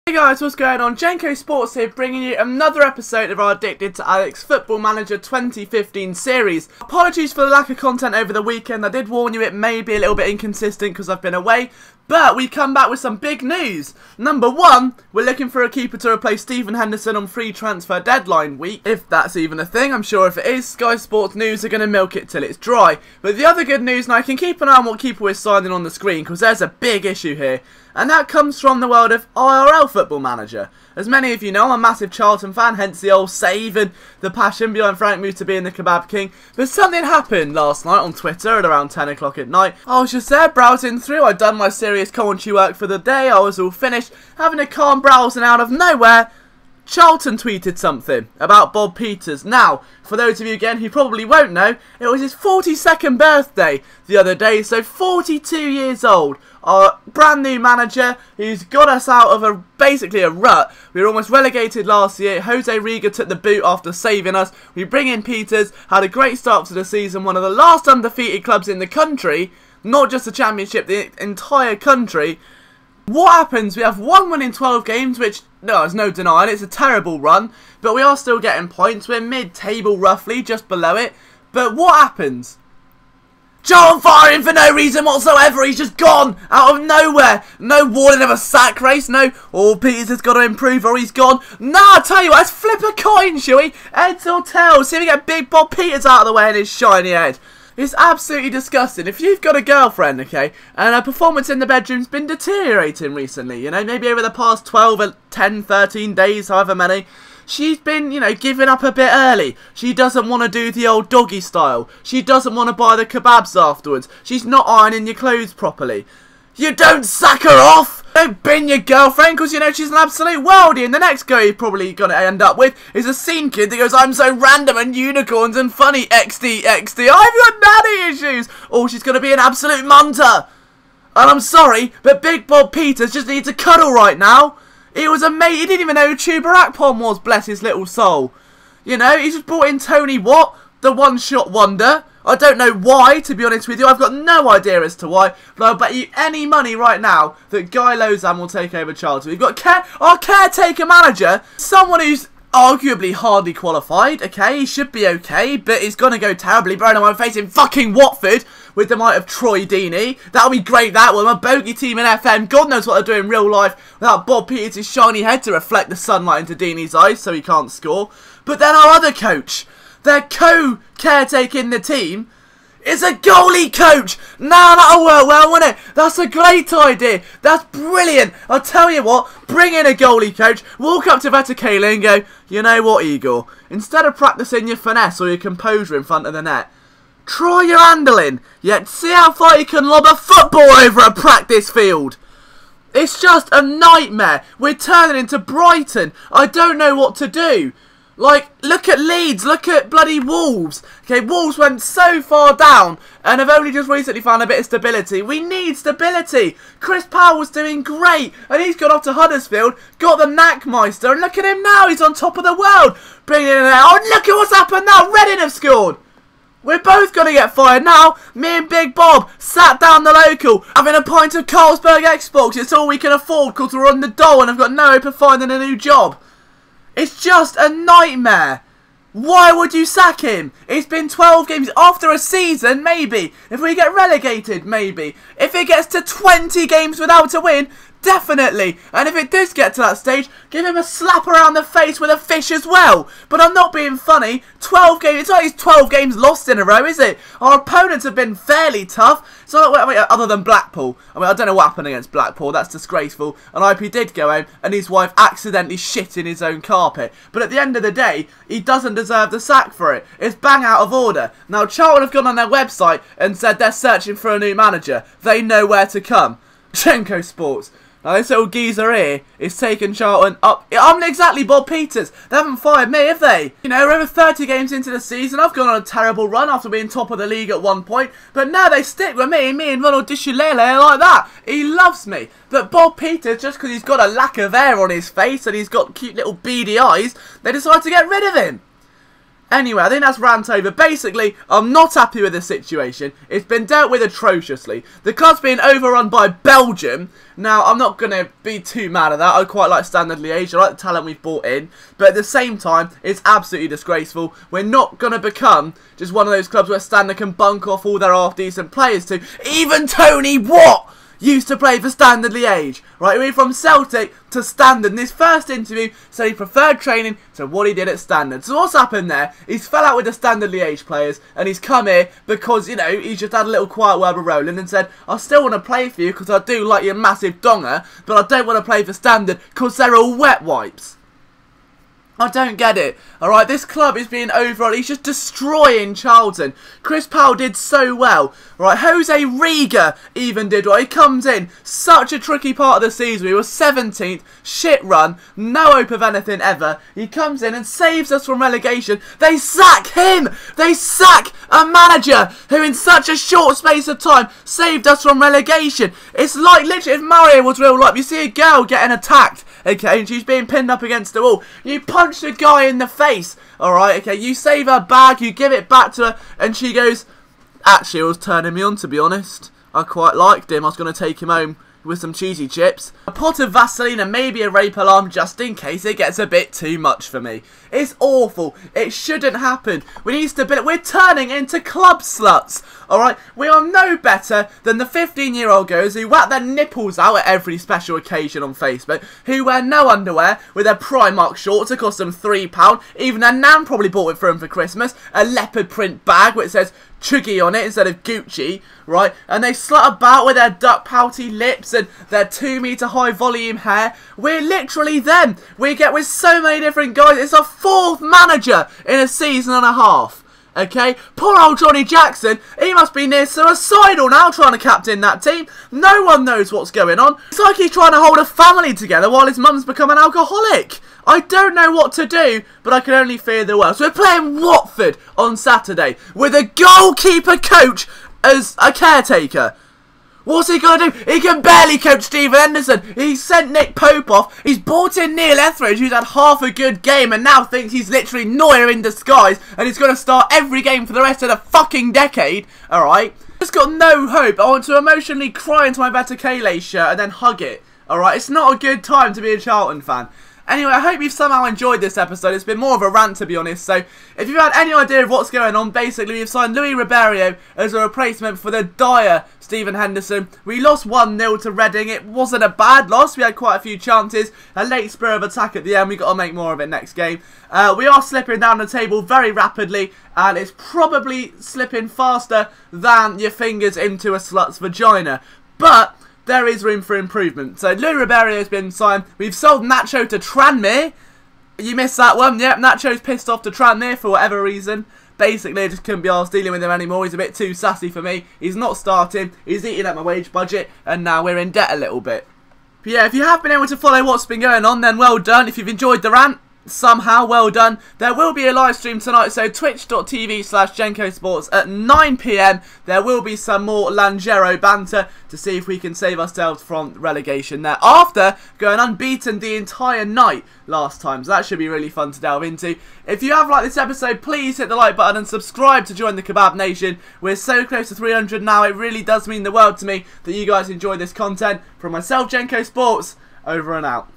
Hey guys, what's going on? Jenko Sports here, bringing you another episode of our Addicted to Addicks Football Manager 2015 series. Apologies for the lack of content over the weekend. I did warn you it may be a little bit inconsistent because I've been away, but we come back with some big news. Number one, we're looking for a keeper to replace Stephen Henderson on free transfer deadline week. If that's even a thing, I'm sure if it is, Sky Sports News are going to milk it till it's dry. But the other good news, and I can keep an eye on what keeper we're signing on the screen because there's a big issue here. And that comes from the world of IRL Football Manager. As many of you know, I'm a massive Charlton fan, hence the old save and the passion behind Frank Muta being the Kebab King. But something happened last night on Twitter at around 10 o'clock at night. I was just there browsing through, I'd done my serious commentary work for the day, I was all finished, having a calm browse, and out of nowhere, Charlton tweeted something about Bob Peeters. Now, for those of you again who probably won't know, it was his 42nd birthday the other day, so 42 years old. Our brand new manager who's got us out of basically a rut. We were almost relegated last year. Jose Riga took the boot after saving us. We bring in Peeters, had a great start to the season, one of the last undefeated clubs in the country, not just the Championship, the entire country. What happens? We have 1 win in 12 games, which, no, there's no denying, it's a terrible run, but we are still getting points. We're mid-table roughly, just below it. But what happens? Charlton firing for no reason whatsoever. He's just gone out of nowhere. No warning of a sack race. No, Peters has got to improve or he's gone. Nah, I tell you what, let's flip a coin, shall we? Heads or tails. See if we get big Bob Peeters out of the way and his shiny head. It's absolutely disgusting. If you've got a girlfriend, okay, and her performance in the bedroom's been deteriorating recently, you know, maybe over the past 12 or 10, 13 days, however many, she's been, you know, giving up a bit early. She doesn't want to do the old doggy style. She doesn't want to buy the kebabs afterwards. She's not ironing your clothes properly. You don't sack her off! Don't bin your girlfriend because you know she's an absolute worldie, and the next girl you're probably going to end up with is a scene kid that goes, I'm so random and unicorns and funny, XD, XD, I've got daddy issues! Or she's going to be an absolute munter. And I'm sorry, but Big Bob Peeters just needs a cuddle right now. He was a mate, he didn't even know who Tuber Akpom was, bless his little soul. You know, he's just brought in Tony Watt, the one-shot wonder. I don't know why, to be honest with you. I've got no idea as to why. But I'll bet you any money right now that Guy Lozan will take over Charlton. We've got our caretaker manager, someone who's arguably hardly qualified. Okay, he should be okay, but he's going to go terribly. Bearing in mind facing fucking Watford with the might of Troy Deeney. That'll be great, that one. A bogey team in FM. God knows what they're doing in real life without Bob Peeters' shiny head to reflect the sunlight into Deeney's eyes so he can't score. But then our other coach, their co-caretaking the team, is a goalie coach. Now that'll work well, won't it? That's a great idea. That's brilliant. I'll tell you what, bring in a goalie coach, walk up to Vetakele and go, you know what, Igor? Instead of practicing your finesse or your composure in front of the net, try your handling, yet see how far you can lob a football over a practice field. It's just a nightmare. We're turning into Brighton. I don't know what to do. Like, look at Leeds, look at bloody Wolves. Okay, Wolves went so far down and have only just recently found a bit of stability. We need stability. Chris Powell was doing great and he's gone off to Huddersfield, got the Knackmeister, and look at him now, he's on top of the world. Bringing it in there. Oh, look at what's happened now, Reading have scored. We're both going to get fired now. Me and Big Bob sat down the local, having a pint of Carlsberg Xbox. It's all we can afford because we're on the dole and I've got no hope of finding a new job. It's just a nightmare. Why would you sack him? It's been 12 games. After a season, maybe. If we get relegated, maybe. If it gets to 20 games without a win, definitely. And if it does get to that stage, give him a slap around the face with a fish as well. But I'm not being funny. 12 games. It's not like 12 games lost in a row, is it? Our opponents have been fairly tough. So, other than Blackpool. I mean, I don't know what happened against Blackpool. That's disgraceful. And IP did go home, and his wife accidentally shit in his own carpet. But at the end of the day, he doesn't deserve the sack for it. It's bang out of order. Now, Charlton have gone on their website and said they're searching for a new manager. They know where to come. Jenko Sports. Now this little geezer here is taking Charlton up. I'm exactly Bob Peeters. They haven't fired me, have they? You know, we're over 30 games into the season. I've gone on a terrible run after being top of the league at one point. But now they stick with me and Ronald Dishulele like that. He loves me. But Bob Peeters, just because he's got a lack of hair on his face and he's got cute little beady eyes, they decide to get rid of him. Anyway, I think that's rant over. Basically, I'm not happy with the situation. It's been dealt with atrociously. The club's being overrun by Belgium. Now, I'm not going to be too mad at that. I quite like Standard Liège. I like the talent we've brought in. But at the same time, it's absolutely disgraceful. We're not going to become just one of those clubs where Standard can bunk off all their half-decent players to. Even Tony Watt used to play for Standard Liège, right? He went from Celtic to Standard. In his first interview, said he preferred training to what he did at Standard. So what's happened there? He's fell out with the Standard Liège players, and he's come here because, you know, he's just had a little quiet word with Roland and said, I still want to play for you because I do like your massive donger, but I don't want to play for Standard because they're all wet wipes. I don't get it, alright? This club is being overrun. He's just destroying Charlton. Chris Powell did so well, right? Jose Riga even did well. He comes in, such a tricky part of the season. He was 17th, shit run, no hope of anything ever. He comes in and saves us from relegation. They sack him! They sack a manager who in such a short space of time saved us from relegation. It's like literally if Mario was real life. You see a girl getting attacked, okay, and she's being pinned up against the wall. You punch the guy in the face, alright, okay, you save her bag, you give it back to her, and she goes, actually, it was turning me on, to be honest. I quite liked him. I was going to take him home with some cheesy chips, a pot of Vaseline and maybe a rape alarm just in case it gets a bit too much for me. It's awful. It shouldn't happen. We need stability. We're turning into club sluts. Alright, we are no better than the 15-year-old girls who whack their nipples out at every special occasion on Facebook, who wear no underwear with their Primark shorts that cost them £3. Even their nan probably bought it for them for Christmas. A leopard print bag which says Chuggy on it instead of Gucci, right? And they slut about with their duck pouty lips and their 2-metre high volume hair. We're literally them. We get with so many different guys. It's a 4th manager in a season and a half. Okay, poor old Johnny Jackson, he must be near suicidal now trying to captain that team. No one knows what's going on. It's like he's trying to hold a family together while his mum's become an alcoholic. I don't know what to do, but I can only fear the worst. We're playing Watford on Saturday with a goalkeeper coach as a caretaker. What's he going to do? He can barely coach Stephen Henderson. He sent Nick Pope off. He's brought in Neil Etheridge, who's had half a good game and now thinks he's literally Neuer in disguise and he's going to start every game for the rest of the fucking decade. Alright? Just got no hope. I want to emotionally cry into my Better Kayleigh shirt and then hug it. Alright? It's not a good time to be a Charlton fan. Anyway, I hope you've somehow enjoyed this episode. It's been more of a rant, to be honest. So, if you've had any idea of what's going on, basically, we've signed Louis Ribeiro as a replacement for the dire Stephen Henderson. We lost 1-0 to Reading. It wasn't a bad loss. We had quite a few chances. A late spur of attack at the end. We've got to make more of it next game. We are slipping down the table very rapidly, and it's probably slipping faster than your fingers into a slut's vagina. But there is room for improvement. So Louis Ribeiro has been signed. We've sold Nacho to Tranmere. You missed that one. Yep, Nacho's pissed off to Tranmere for whatever reason. Basically, I just couldn't be arsed dealing with him anymore. He's a bit too sassy for me. He's not starting. He's eating at my wage budget. And now we're in debt a little bit. But yeah, if you have been able to follow what's been going on, then well done. If you've enjoyed the rant, somehow, well done. There will be a live stream tonight, so twitch.tv/Jenko Sports at 9 PM. There will be some more Langero banter to see if we can save ourselves from relegation there. After going unbeaten the entire night last time, so that should be really fun to delve into. If you have liked this episode, please hit the like button and subscribe to join the Kebab Nation. We're so close to 300 now. It really does mean the world to me that you guys enjoy this content. From myself, Jenko Sports, over and out.